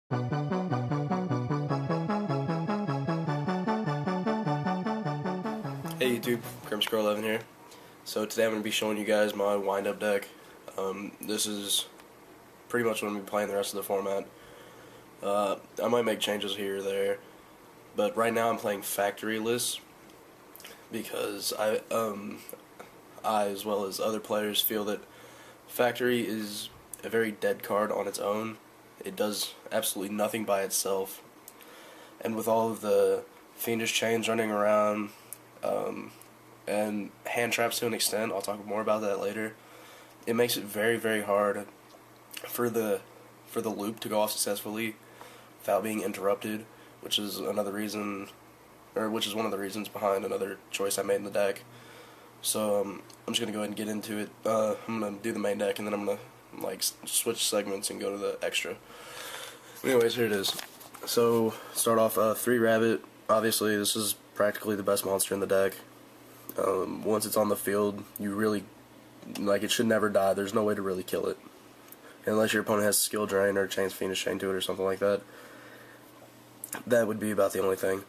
Hey YouTube, Grimscrow11 here. So today I'm going to be showing you guys my wind-up deck. This is pretty much what I'm going to be playing the rest of the format. I might make changes here or there, but right now I'm playing factory lists because I as well as other players feel that factory is a very dead card on its own. It does absolutely nothing by itself, and with all of the fiendish chains running around, and hand traps to an extent, I'll talk more about that later, it makes it very, very hard for the loop to go off successfully without being interrupted, which is another reason, or which is one of the reasons behind another choice I made in the deck. So I'm just gonna go ahead and get into it. I'm gonna do the main deck, and then I'm gonna switch segments and go to the extra. Anyways, here it is. So start off 3 rabbit. Obviously, this is practically the best monster in the deck. Once it's on the field, you really, it should never die. There's no way to really kill it. Unless your opponent has skill drain or chains fiendish chain to it or something like that. That would be about the only thing.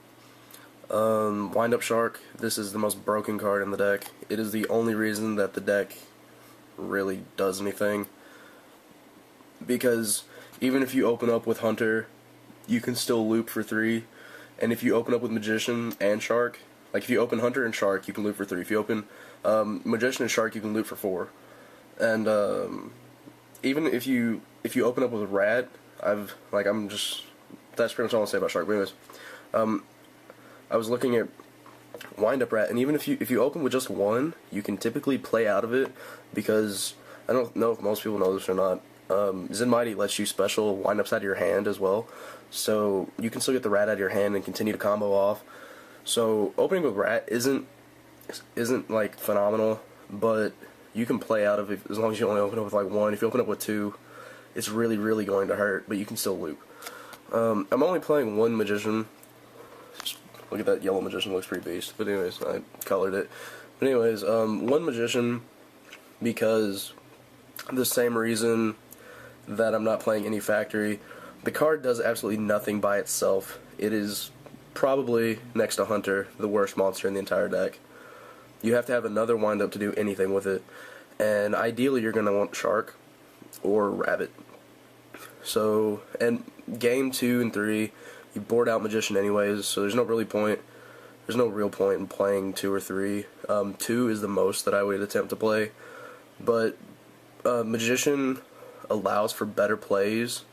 Wind up shark. This is the most broken card in the deck. It is the only reason that the deck really does anything. Because even if you open up with hunter, you can still loop for 3. And if you open up with magician and shark, like if you open hunter and shark, you can loop for 3. If you open magician and shark, you can loop for 4. And even if you open up with rat, that's pretty much all I'll say about shark. But anyways, I was looking at wind up rat, and even if you open with just 1, you can typically play out of it, because I don't know if most people know this or not. Zen Mighty lets you special wind ups out of your hand as well, so you can still get the rat out of your hand and continue to combo off. So opening with rat isn't like phenomenal, but you can play out of it as long as you only open up with 1. If you open up with 2, it's really, really going to hurt, but you can still loop. I'm only playing 1 magician. Look at that yellow magician, looks pretty beast. But anyways, I colored it. But anyways, 1 magician, because the same reason that I'm not playing any factory. The card does absolutely nothing by itself. It is probably, next to hunter, the worst monster in the entire deck. You have to have another wind up to do anything with it, and ideally you're going to want shark or rabbit. So, and game 2 and 3, you board out magician anyways, so there's no real point in playing 2 or 3. 2 is the most that I would attempt to play, but magician allows for better plays.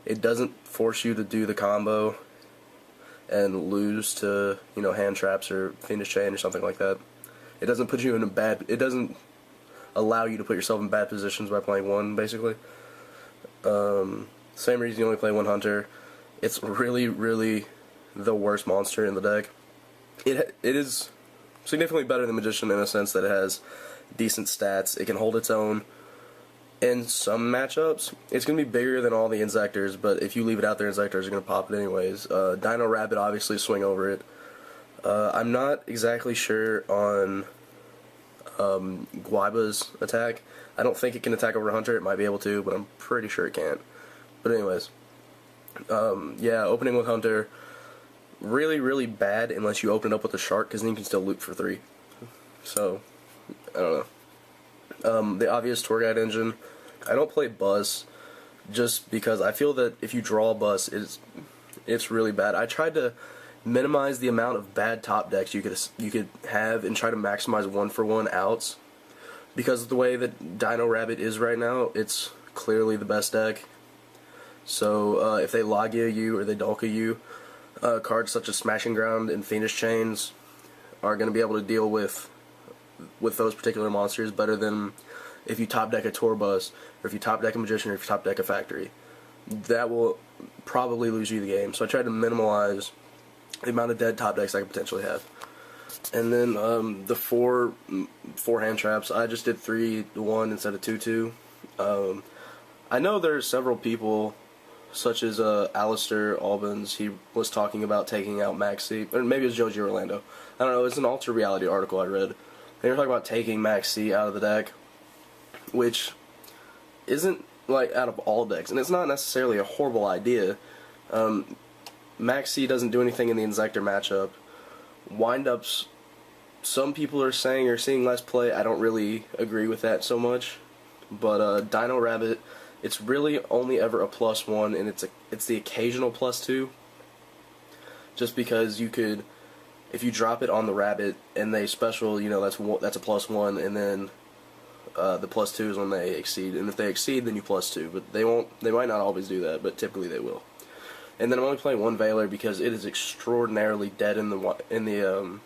It doesn't force you to do the combo and lose to, hand traps or fiendish chain or something like that. It doesn't put you in it doesn't allow you to put yourself in bad positions by playing 1, basically. Same reason you only play 1 hunter. It's really, really the worst monster in the deck. It is significantly better than magician in a sense that it has decent stats. It can hold its own in some matchups. It's going to be bigger than all the Inzectors, but if you leave it out there, Inzectors are going to pop it anyways. Dino Rabbit, obviously, swing over it. I'm not exactly sure on Guaiba's attack. I don't think it can attack over Hunter. It might be able to, but I'm pretty sure it can't. But anyways, yeah, opening with Hunter, really, really bad unless you open up with a Shark, because then you can still loop for 3. So, I don't know. The obvious tour guide engine. I don't play bus just because I feel that if you draw a bus, it's really bad. I tried to minimize the amount of bad top decks you could have and try to maximize 1-for-1 outs, because of the way that Dino Rabbit is right now, it's clearly the best deck. So if they Logia you or they Dolka you, cards such as Smashing Ground and Fiendish Chains are going to be able to deal with those particular monsters better than if you top deck a tour bus, or if you top deck a magician, or if you top deck a factory. That will probably lose you the game. So I tried to minimize the amount of dead top decks I could potentially have. And then the four hand traps, I just did 3-1 instead of 2-2. I know there's several people, such as Alistair Albans. He was talking about taking out Maxi, or maybe it was Joji Orlando. I don't know. It's an Alter Reality article I read. They were talking about taking Maxi out of the deck, which isn't out of all decks, and it's not necessarily a horrible idea, Max C doesn't do anything in the Inzektor matchup. Windups, some people are saying are seeing less play. I don't really agree with that so much. But Dino Rabbit, it's really only ever a +1, and it's the occasional +2. Just because you could, if you drop it on the Rabbit and they special, that's a +1, and then the +2 is when they exceed, and if they exceed, then you +2. But they won't. They might not always do that, but typically they will. And then I'm only playing one Veiler because it is extraordinarily dead in the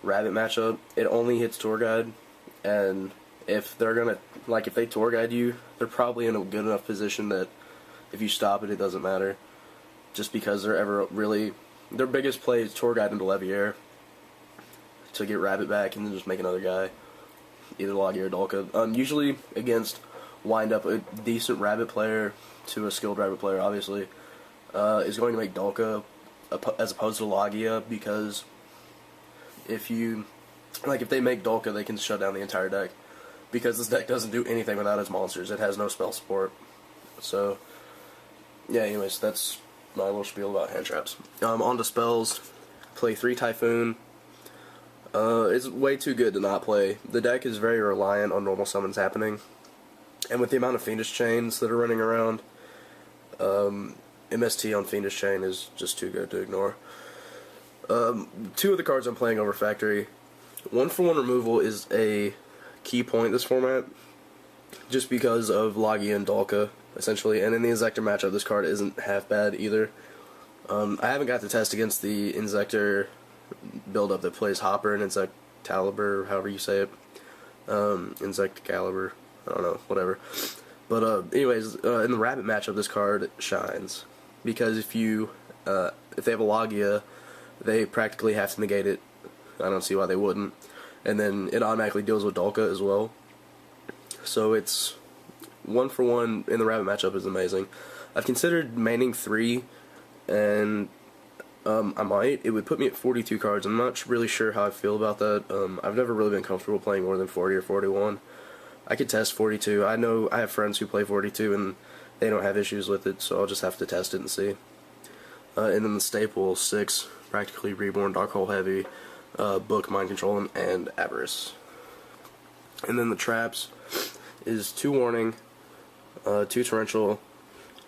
Rabbit matchup. It only hits Tour Guide, and if they're gonna if they Tour Guide you, they're probably in a good enough position that if you stop it, it doesn't matter. Just because their biggest play is Tour Guide into Leviair to get Rabbit back, and then just make another guy, either Logia or Dolka. Usually against Windup, a decent Rabbit player to a skilled Rabbit player, obviously, is going to make Dolka as opposed to Logia, because if they make Dolka, they can shut down the entire deck, because this deck doesn't do anything without its monsters. It has no spell support. So yeah, anyways, that's my little spiel about hand traps. On to spells. Play 3 Typhoon. It's way too good to not play. The deck is very reliant on normal summons happening, and with the amount of Fiendish Chains that are running around, MST on Fiendish Chain is just too good to ignore. 2 of the cards I'm playing over Factory. 1-for-1 removal is a key point this format, just because of Logia and Dolka, essentially. And in the Inzektor matchup, this card isn't half bad either. I haven't got to test against the Inzektor build-up that plays Hopper and Inzectalibur, however you say it. Inzectcalibur, I don't know, whatever. But anyways, in the Rabbit matchup, this card shines, because if they have a Logia, they practically have to negate it. I don't see why they wouldn't. And then it automatically deals with Dolka as well. So it's 1-for-1 in the Rabbit matchup is amazing. I've considered maining 3, and I might. It would put me at 42 cards. I'm not really sure how I feel about that. I've never really been comfortable playing more than 40 or 41. I could test 42. I know I have friends who play 42, and they don't have issues with it, so I'll just have to test it and see. And then the staple, 6, practically Reborn, Dark Hole Heavy, Book, Mind Control, and Avarice. And then the traps is 2 Warning, 2 Torrential.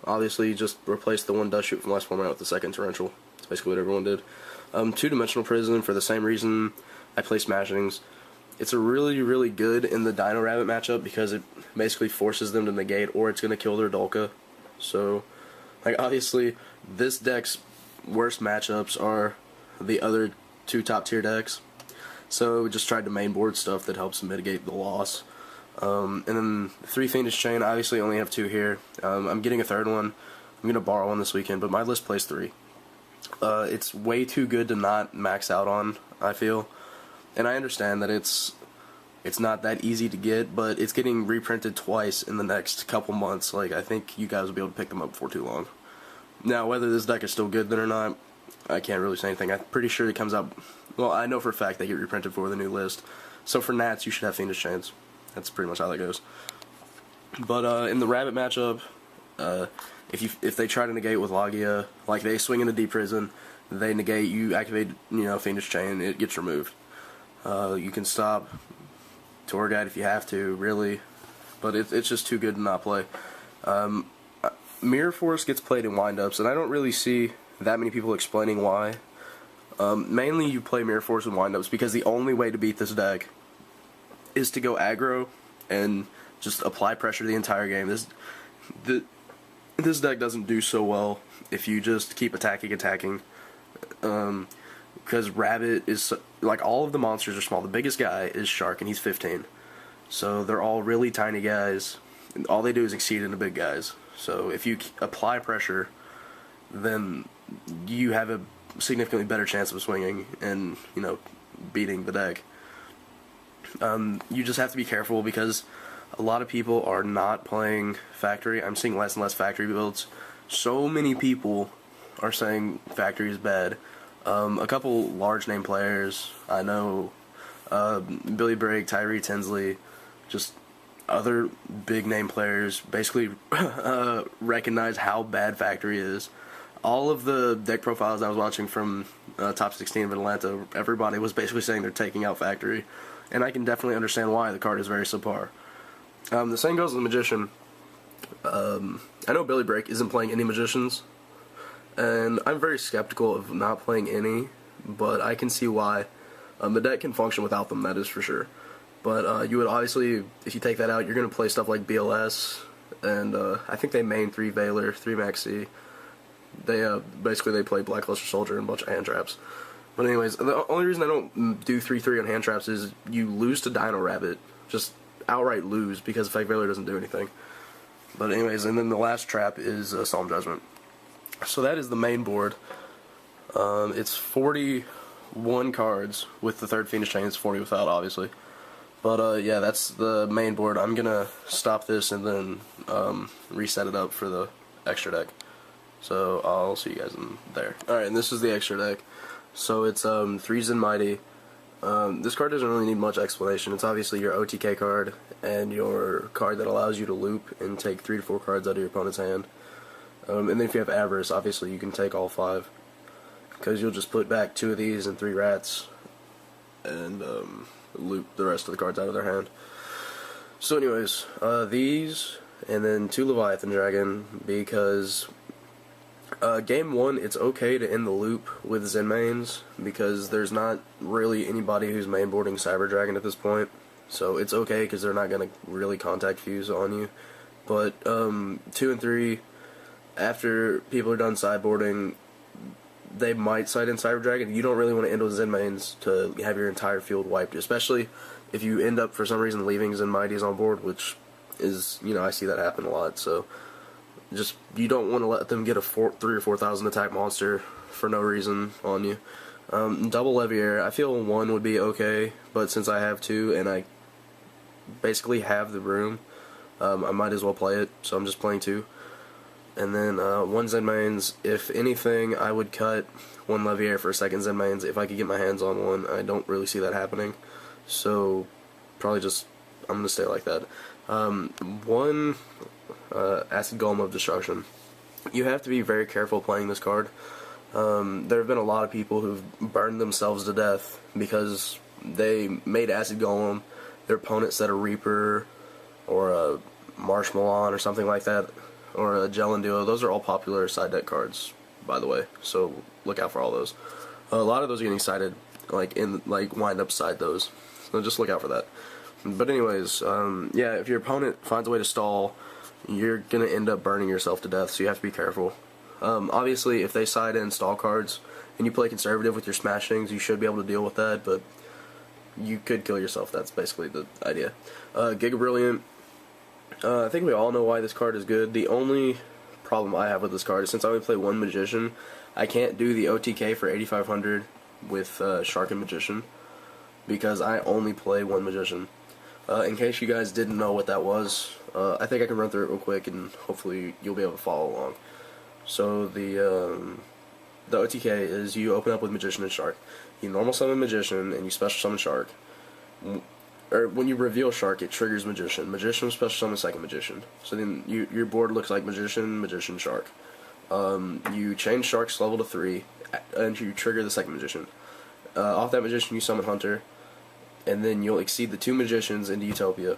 Obviously, just replace the 1 Dust Shoot from last format with the 2nd Torrential. That's basically what everyone did. 2-Dimensional Prison for the same reason I play Smashings. It's a really, really good in the Dino Rabbit matchup, because it basically forces them to negate, or it's going to kill their Dolka. So, obviously, this deck's worst matchups are the other 2 top-tier decks. So, we just tried to mainboard stuff that helps mitigate the loss. And then 3 Fiendish Chain, I obviously only have 2 here. I'm getting a 3rd one. I'm going to borrow one this weekend, but my list plays 3. It's way too good to not max out on, I feel. And I understand that it's not that easy to get, but it's getting reprinted twice in the next couple months. I think you guys will be able to pick them up before too long. Now, whether this deck is still good then or not, I can't really say anything. I'm pretty sure it comes out... Well, I know for a fact they get reprinted for the new list. So for Nats, you should have Fiendish Chains. That's pretty much how that goes. But in the Rabbit matchup, if they try to negate with Logia, they swing into Deep Prison, they negate, you activate, Fiendish Chain, it gets removed. You can stop Tour Guide if you have to, really, but it's just too good to not play. Mirror Force gets played in windups, and I don't really see that many people explaining why. Mainly you play Mirror Force in windups because the only way to beat this deck is to go aggro and just apply pressure the entire game. This deck doesn't do so well if you just keep attacking. Because Rabbit is, all of the monsters are small. The biggest guy is Shark, and he's 15. So they're all really tiny guys, and all they do is exceed into big guys. So if you apply pressure, then you have a significantly better chance of swinging and, beating the deck. You just have to be careful, because a lot of people are not playing Factory. I'm seeing less and less Factory builds. So many people are saying Factory is bad. A couple large name players, I know, Billy Bragg, Tyree Tinsley, just other big name players basically recognize how bad Factory is. all of the deck profiles I was watching from top 16 of Atlanta, everybody was basically saying they're taking out Factory, and I can definitely understand why. The card is very subpar. The same goes with the Magician. I know Billy Break isn't playing any Magicians, and I'm very skeptical of not playing any, but I can see why. The deck can function without them, that is for sure. But you would obviously, if you take that out, you're going to play stuff like BLS, and I think they main 3 Valor, 3 Maxi. They basically they play Blackluster Soldier and a bunch of hand traps. But anyways, the only reason I don't do 3/3 on hand traps is you lose to Dino Rabbit, just outright lose because Fake Valor doesn't do anything. But anyways, and then the last trap is Solemn Judgment. So that is the main board. It's 41 cards with the third Phoenix Chain. It's 40 without, obviously. But yeah, that's the main board. I'm gonna stop this and then reset it up for the extra deck. So I'll see you guys in there. Alright, and this is the extra deck. So it's 3 Zen Mighty. This card doesn't really need much explanation. It's obviously your OTK card and your card that allows you to loop and take 3 to 4 cards out of your opponent's hand. And then if you have Avarice, obviously you can take all 5. Because you'll just put back 2 of these and 3 rats and loop the rest of the cards out of their hand. So anyways, these and then 2 Leviathan Dragon, because game 1 it's okay to end the loop with Zen mains because there's not really anybody who's mainboarding Cyber Dragon at this point, so it's okay because they're not going to really contact fuse on you. But 2 and 3, after people are done sideboarding, they might side in Cyber Dragon. You don't really want to end with Zen mains to have your entire field wiped, especially if you end up for some reason leaving Zen Mighties on board, which is, you know, I see that happen a lot. So just, you don't want to let them get a 3 or 4,000 attack monster for no reason on you. Double Leviair, I feel 1 would be okay, but since I have 2 and I basically have the room, I might as well play it, so I'm just playing 2. And then 1 Zen mains, if anything, I would cut 1 Leviair for a second Zen mains if I could get my hands on 1. I don't really see that happening, so probably just, I'm going to stay like that. 1 Acid Golem of Destruction. You have to be very careful playing this card. There have been a lot of people who've burned themselves to death because they made Acid Golem, their opponent set a Reaper or a Marshmallow or something like that, or a Jellin Duo. Those are all popular side deck cards, by the way, so look out for all those. A lot of those are getting sided, like wind up side those, so just look out for that. But anyways, yeah, if your opponent finds a way to stall, you're gonna end up burning yourself to death, so you have to be careful. Obviously, if they side in stall cards and you play conservative with your smashings, you should be able to deal with that, but you could kill yourself. That's basically the idea. Giga Brilliant. I think we all know why this card is good. The only problem I have with this card is since I only play 1 Magician, I can't do the OTK for 8,500 with Shark and Magician because I only play 1 Magician. In case you guys didn't know what that was, I think I can run through it real quick and hopefully you'll be able to follow along. So the OTK is you open up with Magician and Shark. You normal summon Magician and you special summon Shark. Or when you reveal Shark, it triggers Magician. Magician will special summon second Magician. So then your board looks like Magician, Magician, Shark. You change Shark's level to 3 and you trigger the second Magician. Off that Magician you summon Hunter, and then you'll exceed the 2 Magicians into Utopia,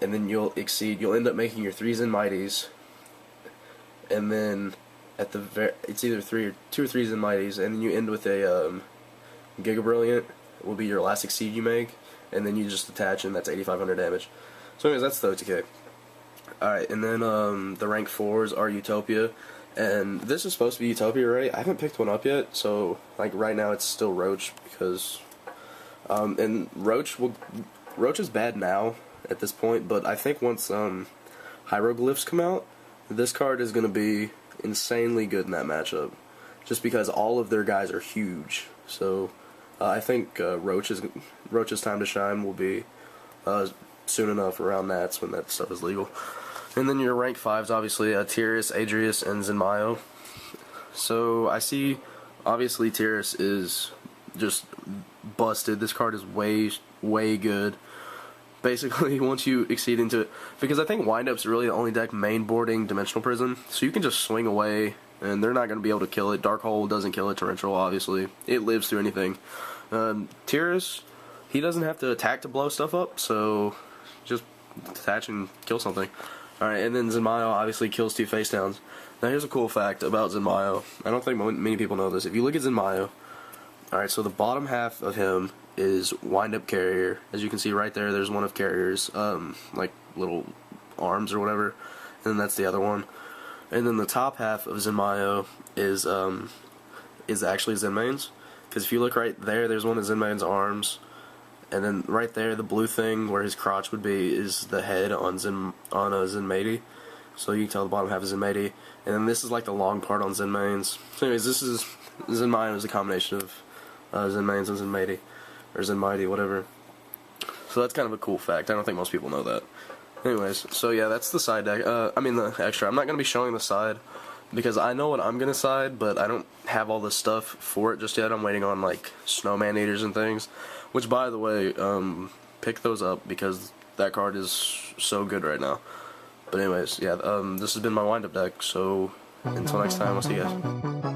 and then you'll end up making your 3 Zen Mighties, and then at the it's either 2 or 3 Zen Mighties, and then you end with a Giga Brilliant will be your last exceed you make, and then you just attach, and that's 8,500 damage. So anyways, that's the OTK. Alright, and then the rank 4s are Utopia, and this is supposed to be Utopia, right? I haven't picked one up yet, so like right now it's still Roach, because and Roach is bad now at this point, but I think once Hieroglyphs come out, this card is going to be insanely good in that matchup, just because all of their guys are huge. So I think Roach's time to shine will be soon enough around Nats when that stuff is legal. And then your rank 5s, obviously, Tyrus, Adrius, and Zenmayo. So I see, obviously, Tyrus is just busted. This card is way good. Basically, once you exceed into it, because I think Wind-Up's really the only deck main boarding Dimensional Prison, so you can just swing away and they're not going to be able to kill it. Dark Hole doesn't kill it. Torrential, obviously, it lives through anything. Tyrus, he doesn't have to attack to blow stuff up, so just attach and kill something. Alright, and then Zenmaio obviously kills 2 face downs. Now here's a cool fact about Zenmaio. I don't think many people know this. If you look at Zenmaio, alright, so the bottom half of him is wind-up carrier. As you can see right there, there's one of carriers, like little arms or whatever, and then that's the other one. And then the top half of Zenmaio is actually Zenmain's, because if you look right there, there's one of Zenmain's arms, and then right there, the blue thing where his crotch would be is the head on Zenmaity. So you can tell the bottom half is Zenmaity, and then this is like the long part on Zenmain's. So anyways, this is Zenmaio is a combination of Zenmain's and Zenmaity, or Zenmaity, whatever. So that's kind of a cool fact. I don't think most people know that. Anyways, so yeah, that's the side deck. I mean the extra. I'm not going to be showing the side because I know what I'm going to side, but I don't have all the stuff for it just yet. I'm waiting on like snowman eaters and things, which by the way, pick those up because that card is so good right now. But anyways, yeah, this has been my wind-up deck, so until next time, I'll see you guys.